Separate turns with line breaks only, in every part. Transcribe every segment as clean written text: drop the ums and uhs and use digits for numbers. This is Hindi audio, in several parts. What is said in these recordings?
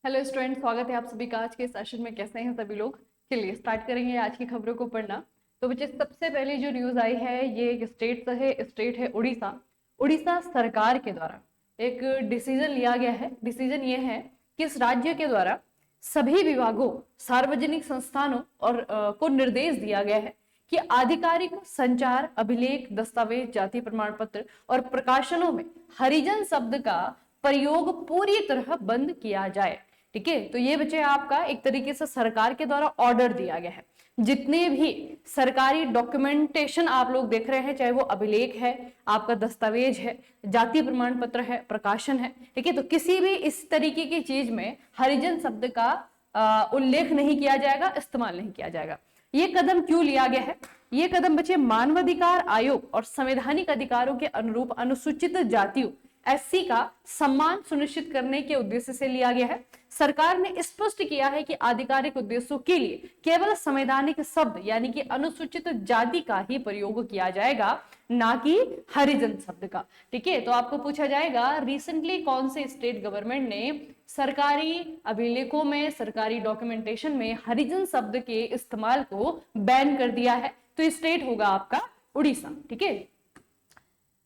हेलो स्टूडेंट, स्वागत है आप सभी का आज के सेशन में। कैसे हैं सभी लोग? चलिए स्टार्ट करेंगे आज की खबरों को पढ़ना। तो बच्चे, सबसे पहले जो न्यूज आई है ये एक स्टेट है उड़ीसा। उड़ीसा सरकार के द्वारा एक डिसीजन लिया गया है। डिसीजन ये है कि इस राज्य के द्वारा सभी विभागों, सार्वजनिक संस्थानों और को निर्देश दिया गया है कि आधिकारिक संचार, अभिलेख, दस्तावेज, जाति प्रमाण पत्र और प्रकाशनों में हरिजन शब्द का प्रयोग पूरी तरह बंद किया जाए। ठीक है, तो ये बच्चे आपका एक तरीके से सरकार के द्वारा ऑर्डर दिया गया है। जितने भी सरकारी डॉक्यूमेंटेशन आप लोग देख रहे हैं, चाहे वो अभिलेख है, आपका दस्तावेज है, जाति प्रमाण पत्र है, प्रकाशन है, ठीक है, तो किसी भी इस तरीके की चीज में हरिजन शब्द का उल्लेख नहीं किया जाएगा, इस्तेमाल नहीं किया जाएगा। ये कदम क्यों लिया गया है? ये कदम बच्चे मानवाधिकार आयोग और संवैधानिक अधिकारों के अनुरूप अनुसूचित जातियों एससी का सम्मान सुनिश्चित करने के उद्देश्य से लिया गया है। सरकार ने स्पष्ट किया है कि आधिकारिक उद्देश्यों के लिए केवल संवैधानिक शब्द यानी कि अनुसूचित जाति का ही प्रयोग किया जाएगा, ना कि हरिजन शब्द का। ठीक है, तो आपको पूछा जाएगा रिसेंटली कौन से स्टेट गवर्नमेंट ने सरकारी अभिलेखों में, सरकारी डॉक्यूमेंटेशन में हरिजन शब्द के इस्तेमाल को बैन कर दिया है? तो स्टेट होगा आपका उड़ीसा। ठीक है,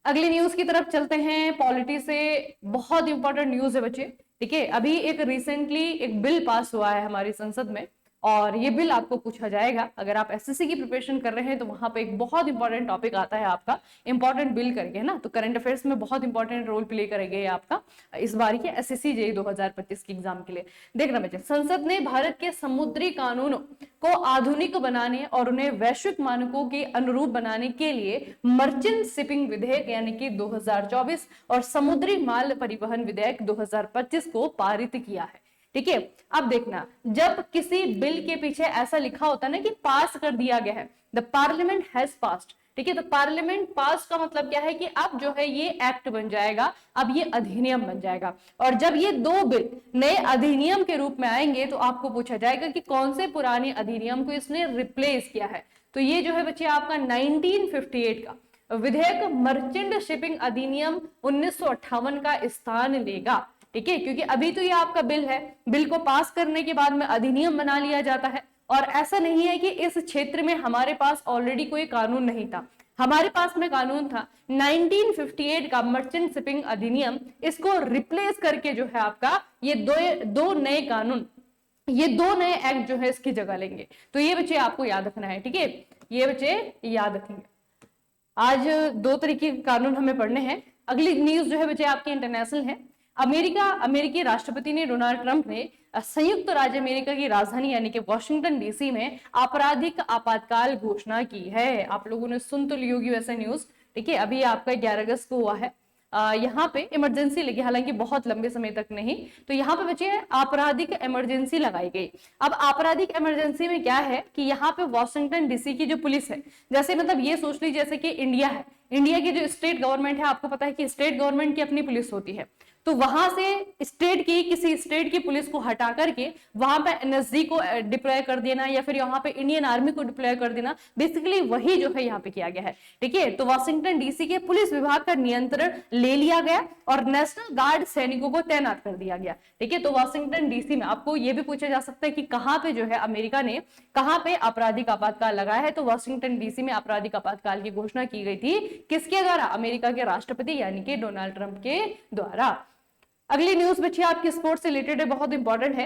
अगली न्यूज की तरफ चलते हैं। पॉलिटी से बहुत इंपॉर्टेंट न्यूज है बच्चे। ठीक है, अभी एक रिसेंटली एक बिल पास हुआ है हमारी संसद में और ये बिल आपको पूछा जाएगा। अगर आप एसएससी की प्रिपरेशन कर रहे हैं तो वहां पे एक बहुत इंपॉर्टेंट टॉपिक आता है आपका इंपॉर्टेंट बिल करके, है ना। तो करंट अफेयर्स में बहुत इंपॉर्टेंट रोल प्ले करेंगे आपका इस बार के एसएससी जेईई 2025 के एग्जाम के लिए। देखना बच्चे, संसद ने भारत के समुद्री कानूनों को आधुनिक बनाने और उन्हें वैश्विक मानकों के अनुरूप बनाने के लिए मर्चेंट शिपिंग विधेयक यानी कि 2024 और समुद्री माल परिवहन विधेयक 2025 को पारित किया है। ठीक है, अब देखना, जब किसी बिल के पीछे ऐसा लिखा होता है ना कि पास कर दिया गया है, द पार्लियामेंट हैज पास्ड। ठीक है, तो पार्लियामेंट पास का मतलब क्या है कि अब जो है ये एक्ट बन जाएगा, अब ये अधिनियम बन जाएगा। और जब ये दो बिल नए अधिनियम के रूप में आएंगे तो आपको पूछा जाएगा कि कौन से पुराने अधिनियम को इसने रिप्लेस किया है। तो ये जो है बच्चे आपका 1958 का विधेयक मर्चेंट शिपिंग अधिनियम 1958 का स्थान लेगा। ठीक है, क्योंकि अभी तो ये आपका बिल है, बिल को पास करने के बाद में अधिनियम बना लिया जाता है। और ऐसा नहीं है कि इस क्षेत्र में हमारे पास ऑलरेडी कोई कानून नहीं था, हमारे पास में कानून था 1958 का मर्चेंट शिपिंग अधिनियम। इसको रिप्लेस करके जो है आपका ये दो नए कानून, ये दो नए एक्ट जो है इसकी जगह लेंगे। तो ये बच्चे आपको याद रखना है। ठीक है, ये बच्चे याद रखेंगे। आज दो तरीके के कानून हमें पढ़ने हैं। अगली न्यूज जो है बच्चे आपकी इंटरनेशनल है। अमेरिकी राष्ट्रपति ने डोनाल्ड ट्रंप ने संयुक्त राज्य अमेरिका की राजधानी यानी कि वॉशिंगटन डीसी में आपराधिक आपातकाल घोषणा की है। आप लोगों ने सुन तो ली होगी वैसे न्यूज। ठीक है, अभी आपका 11 अगस्त को हुआ है। यहाँ पे इमरजेंसी लगी, हालांकि बहुत लंबे समय तक नहीं। तो यहाँ पे बच्चे आपराधिक इमरजेंसी लगाई गई। अब आपराधिक इमरजेंसी में क्या है कि यहाँ पे वॉशिंगटन डीसी की जो पुलिस है, जैसे मतलब ये सोच ली जैसे कि इंडिया है, इंडिया की जो स्टेट गवर्नमेंट है, आपको पता है कि स्टेट गवर्नमेंट की अपनी पुलिस होती है। तो वहां से स्टेट की किसी स्टेट की पुलिस को हटा करके वहां पे एनएसजी को डिप्लॉय कर देना या फिर यहाँ पे इंडियन आर्मी को डिप्लॉय कर देना, बेसिकली वही जो है यहाँ पे किया गया है। ठीक है, तो वॉशिंगटन डीसी के पुलिस विभाग का नियंत्रण ले लिया गया और नेशनल गार्ड सैनिकों को तैनात कर दिया गया। ठीक है, तो वॉशिंगटन डीसी में आपको यह भी पूछा जा सकता है कि कहाँ पे जो है अमेरिका ने कहाँ पे आपराधिक आपातकाल लगाया है। तो वॉशिंगटन डीसी में आपराधिक आपातकाल की घोषणा की गई थी, किसके द्वारा? अमेरिका के राष्ट्रपति यानी कि डोनाल्ड ट्रंप के द्वारा। अगली न्यूज बच्चे आपकी स्पोर्ट्स से रिलेटेड है, बहुत इंपॉर्टेंट है।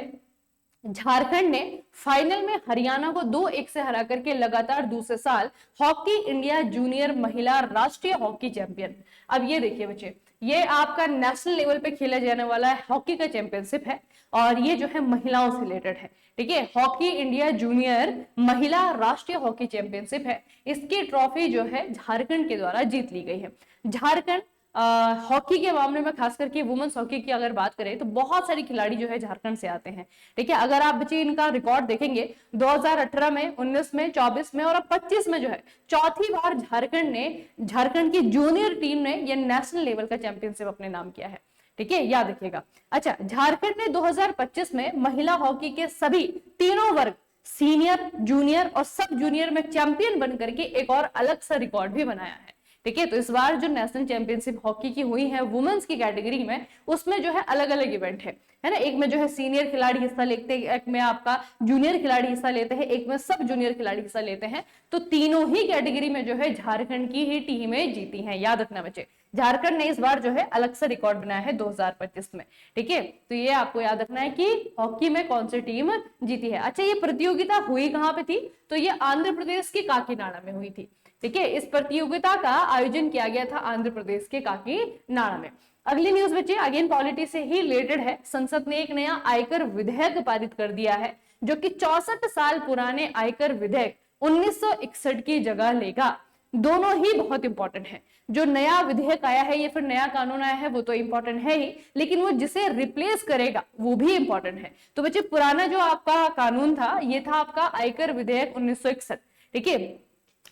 झारखंड ने फाइनल में हरियाणा को 2-1 से हरा करके लगातार दूसरे साल हॉकी इंडिया जूनियर महिला राष्ट्रीय हॉकी चैंपियन। अब ये देखिए बच्चे, ये आपका नेशनल लेवल पे खेला जाने वाला है हॉकी का चैंपियनशिप है और ये जो है महिलाओं से रिलेटेड है। ठीक है, हॉकी इंडिया जूनियर महिला राष्ट्रीय हॉकी चैंपियनशिप है। इसकी ट्रॉफी जो है झारखंड के द्वारा जीत ली गई है। झारखंड हॉकी के मामले में खास करके वुमेन्स हॉकी की अगर बात करें तो बहुत सारी खिलाड़ी जो है झारखंड से आते हैं। ठीक है, अगर आप बच्चे इनका रिकॉर्ड देखेंगे 2018 में, 19 में, 24 में और अब 25 में जो है चौथी बार झारखंड की जूनियर टीम ने यह नेशनल लेवल का चैंपियनशिप अपने नाम किया है। ठीक है, याद रखिएगा। अच्छा, झारखंड ने 2025 में महिला हॉकी के सभी तीनों वर्ग, सीनियर, जूनियर और सब जूनियर में चैंपियन बनकर के एक और अलग सा रिकॉर्ड भी बनाया है। ठीक है। तो इस बार जो नेशनल चैंपियनशिप हॉकी की हुई है वुमेन्स की कैटेगरी में, उसमें जो है अलग अलग इवेंट है ना। एक में जो है सीनियर खिलाड़ी हिस्सा लेते हैं, एक में आपका जूनियर खिलाड़ी हिस्सा लेते हैं, एक में सब जूनियर खिलाड़ी हिस्सा लेते हैं। तो तीनों ही कैटेगरी में जो है झारखंड की ही टीमें जीती हैं, याद रखना बच्चे। झारखंड ने इस बार जो है अलग से रिकॉर्ड बनाया है 2025 में, ठीक है। तो ये आपको याद रखना है कि हॉकी में कौन सी टीम जीती है। अच्छा, ये प्रतियोगिता हुई कहां पे थी? तो ये आंध्र प्रदेश के काकीनाडा में हुई थी, ठीक है। इस प्रतियोगिता का आयोजन किया गया था आंध्र प्रदेश के काकीनाडा में। अगली न्यूज बच्चे अगेन पॉलिटी से ही रिलेटेड है। संसद ने एक नया आयकर विधेयक पारित कर दिया है, जो कि 64 साल पुराने आयकर विधेयक 1961 की जगह लेगा। दोनों ही बहुत इंपॉर्टेंट है। जो नया विधेयक आया है, ये फिर नया कानून आया है, वो तो इंपॉर्टेंट है ही, लेकिन वो जिसे रिप्लेस करेगा वो भी इंपॉर्टेंट है। तो बच्चे पुराना जो आपका कानून था, ये था आपका आयकर विधेयक 1961, ठीक है।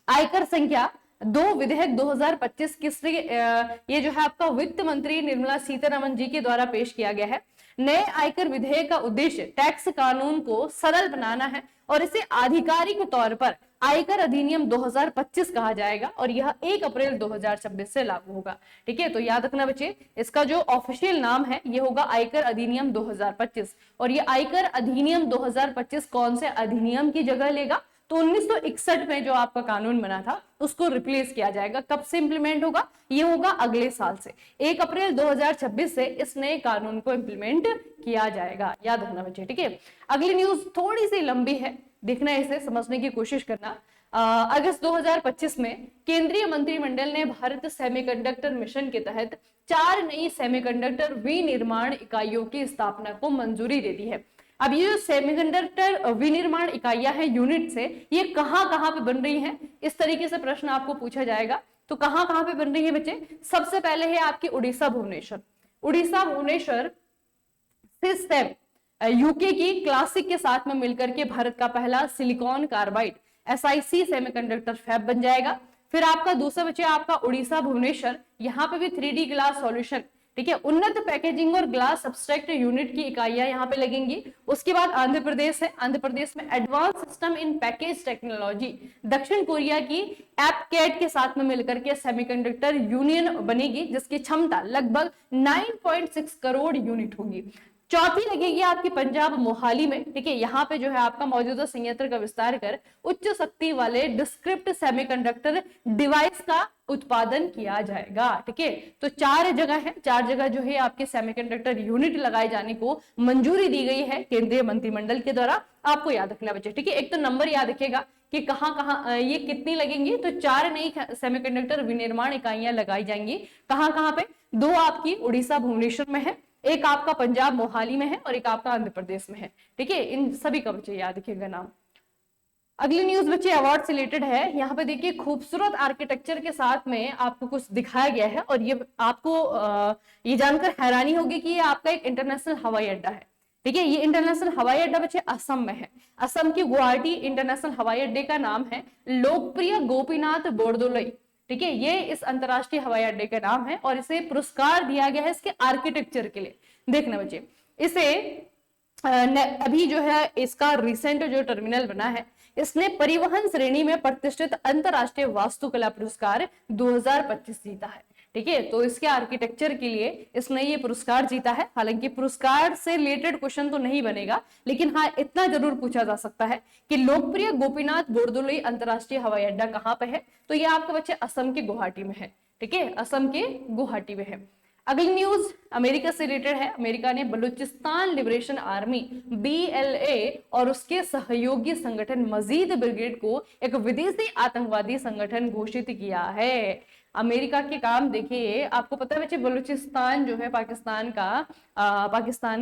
आयकर संख्या 2 विधेयक 2025 किसने ये जो है आपका वित्त मंत्री निर्मला सीतारमण जी के द्वारा पेश किया गया है। नए आयकर विधेयक का उद्देश्य टैक्स कानून को सरल बनाना है और इसे आधिकारिक तौर पर आयकर अधिनियम 2025 कहा जाएगा और यह 1 अप्रैल 2026 से लागू होगा, ठीक है। तो याद रखना बच्चे, इसका जो ऑफिशियल नाम है ये होगा आयकर अधिनियम 2025। और ये आयकर अधिनियम 2025 कौन से अधिनियम की जगह लेगा? तो 1961 में जो आपका कानून बना था उसको रिप्लेस किया जाएगा। कब से इंप्लीमेंट होगा? ये होगा अगले साल से, 1 अप्रैल 2026 से इस नए कानून को इंप्लीमेंट किया जाएगा, याद रखना बच्चे, ठीक है। अगली न्यूज थोड़ी सी लंबी है, देखना, इसे समझने की कोशिश करना। अगस्त 2025 में केंद्रीय मंत्रिमंडल ने भारत सेमीकंडक्टर मिशन के तहत 4 नई सेमीकंडक्टर विनिर्माण इकाइयों की स्थापना को मंजूरी दे दी है। अब ये जो सेमीकंडक्टर विनिर्माण इकाइयां हैं यूनिट से, ये कहां कहां पे बन रही हैं, इस तरीके से प्रश्न आपको पूछा जाएगा। तो कहां कहां पे बन रही है बच्चे? सबसे पहले है आपकी उड़ीसा भुवनेश्वर। उड़ीसा भुवनेश्वर सिस्टेम यूके की क्लासिक के साथ में मिलकर के भारत का पहला silicon carbide SiC semiconductor fab बन जाएगा। फिर आपका दूसरा बच्चे आपका उड़ीसा भुवनेश्वर, यहाँ पे भी 3D ग्लास सॉल्यूशन, ठीक है, उन्नत पैकेजिंग और ग्लास सब्सट्रेट यूनिट की इकाइयां यहाँ पे लगेंगी। उसके बाद आंध्र प्रदेश है, आंध्र प्रदेश में advance system in package technology दक्षिण कोरिया की एपकेट के साथ में मिलकर के सेमीकंडक्टर यूनियन बनेगी, जिसकी क्षमता लगभग 9.6 करोड़ यूनिट होगी। चौथी लगेगी आपकी पंजाब मोहाली में, ठीक है। यहाँ पे जो है आपका मौजूदा संयंत्र का विस्तार कर उच्च शक्ति वाले डिस्क्रिप्ट सेमीकंडक्टर डिवाइस का उत्पादन किया जाएगा, ठीक है। तो 4 जगह है, 4 जगह जो है आपके सेमीकंडक्टर यूनिट लगाए जाने को मंजूरी दी गई है केंद्रीय मंत्रिमंडल के द्वारा। आपको याद रखना बच्चे, ठीक है। एक तो नंबर याद रखेगा कि कहां कहां ये कितनी लगेंगी। तो 4 नई सेमीकंडक्टर विनिर्माण इकाइयां लगाई जाएंगी। कहां कहां पे? 2 आपकी उड़ीसा भुवनेश्वर में है, एक आपका पंजाब मोहाली में है और एक आपका आंध्र प्रदेश में है, ठीक है। इन सभी का बच्चे याद रखिएगा नाम। अगली न्यूज बच्चे अवार्ड से रिलेटेड है। यहाँ पे देखिए खूबसूरत आर्किटेक्चर के साथ में आपको कुछ दिखाया गया है और ये आपको ये जानकर हैरानी होगी कि ये आपका एक इंटरनेशनल हवाई अड्डा है, ठीक है। ये इंटरनेशनल हवाई अड्डा बच्चे असम में है। असम की गुवाहाटी इंटरनेशनल हवाई अड्डे का नाम है लोकप्रिय गोपीनाथ बोरदोलई, ठीक है। ये इस अंतरराष्ट्रीय हवाई अड्डे का नाम है और इसे पुरस्कार दिया गया है इसके आर्किटेक्चर के लिए। देखना बच्चे, इसे अभी जो है इसका रिसेंट जो टर्मिनल बना है, इसने परिवहन श्रेणी में प्रतिष्ठित अंतरराष्ट्रीय वास्तुकला पुरस्कार 2025 जीता है, ठीक है। तो इसके आर्किटेक्चर के लिए इसने ये पुरस्कार जीता है। हालांकि पुरस्कार से रिलेटेड क्वेश्चन तो नहीं बनेगा, लेकिन हाँ इतना जरूर पूछा जा सकता है कि लोकप्रिय गोपीनाथ बोरदोलई अंतरराष्ट्रीय हवाई अड्डा कहाँ पे है? तो ये आपके बच्चे असम के गुवाहाटी में है, ठीक है, असम के गुवाहाटी में है। अगली न्यूज अमेरिका से रिलेटेड है। अमेरिका ने बलूचिस्तान लिबरेशन आर्मी BLA और उसके सहयोगी संगठन मजीद ब्रिगेड को एक विदेशी आतंकवादी संगठन घोषित किया है। अमेरिका के काम देखिए, आपको पता है बच्चे बलूचिस्तान जो है पाकिस्तान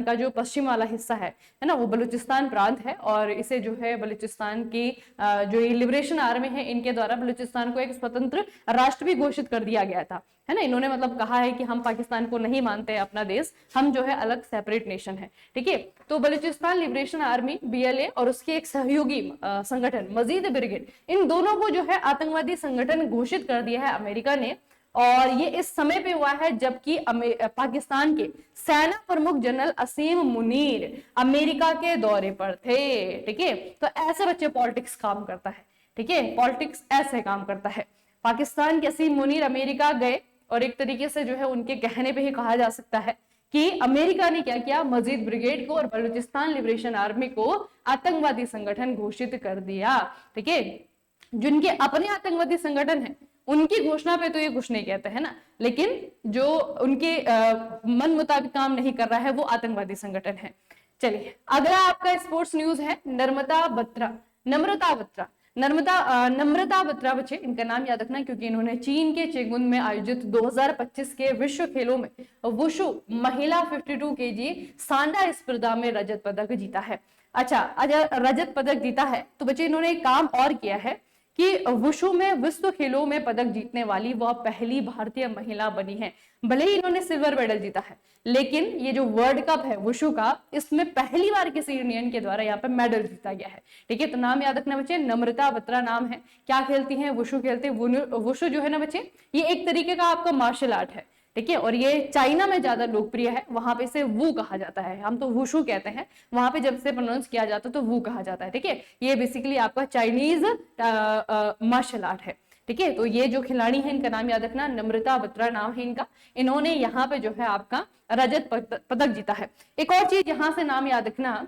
का जो पश्चिम वाला हिस्सा है ना, वो बलूचिस्तान प्रांत है और इसे जो है बलूचिस्तान की जो ये लिबरेशन आर्मी है इनके द्वारा बलूचिस्तान को एक स्वतंत्र राष्ट्र भी घोषित कर दिया गया था, है ना। इन्होंने मतलब कहा है कि हम पाकिस्तान को नहीं मानते अपना देश, हम जो है अलग सेपरेट नेशन है, ठीक है। तो बलूचिस्तान लिबरेशन आर्मी BLA और उसके एक सहयोगी संगठन मजीद ब्रिगेड, इन दोनों को जो है आतंकवादी संगठन घोषित कर दिया है अमेरिका ने। और ये इस समय पे हुआ है जबकि पाकिस्तान के सेना प्रमुख जनरल असीम मुनीर अमेरिका के दौरे पर थे, ठीक है। तो ऐसे बच्चे पॉलिटिक्स काम करता है, ठीक है, पॉलिटिक्स ऐसे काम करता है। पाकिस्तान के असीम मुनीर अमेरिका गए और एक तरीके से जो है उनके कहने पे ही कहा जा सकता है कि अमेरिका ने क्या किया, मजीद ब्रिगेड को और बलूचिस्तान लिबरेशन आर्मी को आतंकवादी संगठन घोषित कर दिया। ठीक है, जिनके अपने आतंकवादी संगठन है उनकी घोषणा पे तो ये कुछ नहीं कहते हैं ना, लेकिन जो उनके मन मुताबिक काम नहीं कर रहा है वो आतंकवादी संगठन है। चलिए अगला आपका स्पोर्ट्स न्यूज है नम्रता बत्रा। नम्रता बत्रा बच्चे, इनका नाम याद रखना क्योंकि इन्होंने चीन के चेगुन में आयोजित 2025 के विश्व खेलों में वुशु महिला 52 केजी सांडा स्पर्धा में रजत पदक जीता है। अच्छा, अगर रजत पदक जीता है तो बच्चे इन्होंने एक काम और किया है कि वुशु में विश्व खेलों में पदक जीतने वाली वह पहली भारतीय महिला बनी है। भले ही इन्होंने सिल्वर मेडल जीता है, लेकिन ये जो वर्ल्ड कप है वुशु का, इसमें पहली बार किसी इंडियन के द्वारा यहाँ पे मेडल जीता गया है। ठीक है, तो नाम याद रखना बच्चे, नम्रता बत्रा नाम है। क्या खेलती हैं, वुशु खेलते हैं। वुशु जो है ना बच्चे, ये एक तरीके का आपका मार्शल आर्ट है। ठीक है, और ये चाइना में ज्यादा लोकप्रिय है, वहां पे इसे वू कहा जाता है, हम तो वुशु कहते हैं, वहां पे जब से प्रोनाउंस किया जाता है तो वू कहा जाता है। ठीक है, ये बेसिकली आपका चाइनीज मार्शल आर्ट है। ठीक है, तो ये जो खिलाड़ी है इनका नाम याद रखना, नम्रता बत्रा नाम है इनका। इन्होंने यहाँ पे जो है आपका रजत पदक जीता है। एक और चीज यहाँ से नाम याद रखना,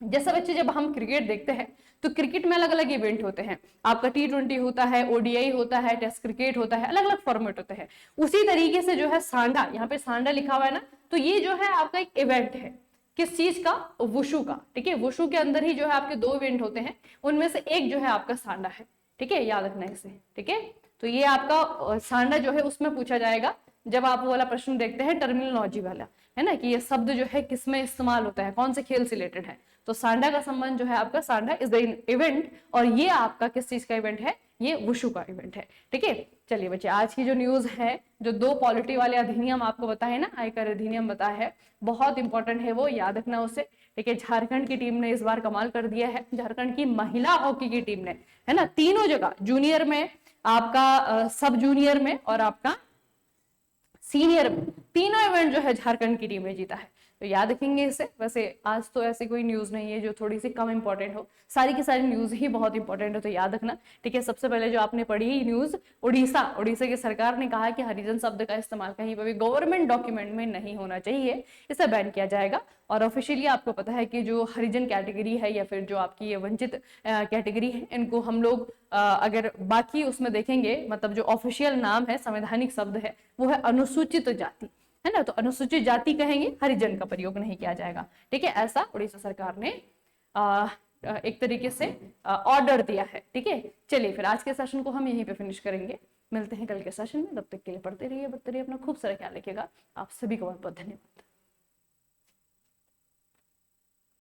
जैसे बच्चे जब हम क्रिकेट देखते हैं तो क्रिकेट में अलग अलग इवेंट होते हैं, आपका T20 होता है, ODI होता है, टेस्ट क्रिकेट होता है, अलग अलग फॉर्मेट होते हैं। उसी तरीके से जो है सांडा, यहाँ पे सांडा लिखा हुआ है ना, तो ये जो है आपका एक इवेंट है, किस चीज का, वुशु का। ठीक है, वुशु के अंदर ही जो है आपके 2 इवेंट होते हैं, उनमें से एक जो है आपका सांडा है। ठीक है, याद रखना इसे। ठीक है, तो ये आपका सांडा जो है उसमें पूछा जाएगा जब आप वो वाला प्रश्न देखते हैं टर्मिनोलॉजी वाला, है ना, कि ये शब्द जो है किसमें इस्तेमाल होता है, कौन से खेल से रिलेटेड है। तो सांडा का संबंध जो है आपका, सांडा इज द इवेंट, और ये आपका किस चीज का इवेंट है, ये वुशु का इवेंट है। ठीक है, चलिए बच्चे आज की जो न्यूज है, जो 2 पॉलिटी वाले अधिनियम आपको बताए ना, आयकर अधिनियम बताया है, बहुत इंपॉर्टेंट है वो, याद रखना उसे। ठीक है, झारखंड की टीम ने इस बार कमाल कर दिया है, झारखंड की महिला हॉकी की टीम ने, है ना, तीनों जगह, जूनियर में, आपका सब जूनियर में और आपका सीनियर में, तीनों इवेंट जो है झारखंड की टीम ने जीता है। तो याद रखेंगे इसे। वैसे आज तो ऐसी कोई न्यूज नहीं है जो थोड़ी सी कम इंपॉर्टेंट हो, सारी की सारी न्यूज ही बहुत इंपॉर्टेंट है, तो याद रखना। ठीक है, सबसे पहले जो आपने पढ़ी न्यूज, उड़ीसा की सरकार ने कहा कि हरिजन शब्द का इस्तेमाल कहीं पर भी गवर्नमेंट डॉक्यूमेंट में नहीं होना चाहिए, इसे बैन किया जाएगा। और ऑफिशियली आपको पता है कि जो हरिजन कैटेगरी है या फिर जो आपकी ये वंचित कैटेगरी है, इनको हम लोग अगर बाकी उसमें देखेंगे, मतलब जो ऑफिशियल नाम है, संवैधानिक शब्द है, वो है अनुसूचित जाति, है ना, तो अनुसूचित जाति कहेंगे, हरिजन का प्रयोग नहीं किया जाएगा। ठीक है, ऐसा उड़ीसा सरकार ने एक तरीके से ऑर्डर दिया है। ठीक है, चलिए फिर आज के सेशन को हम यहीं पे फिनिश करेंगे, मिलते हैं कल के सेशन में। तब तक के लिए पढ़ते रहिए, अपना खूब सारा ख्याल रखिएगा। आप सभी को बहुत बहुत धन्यवाद।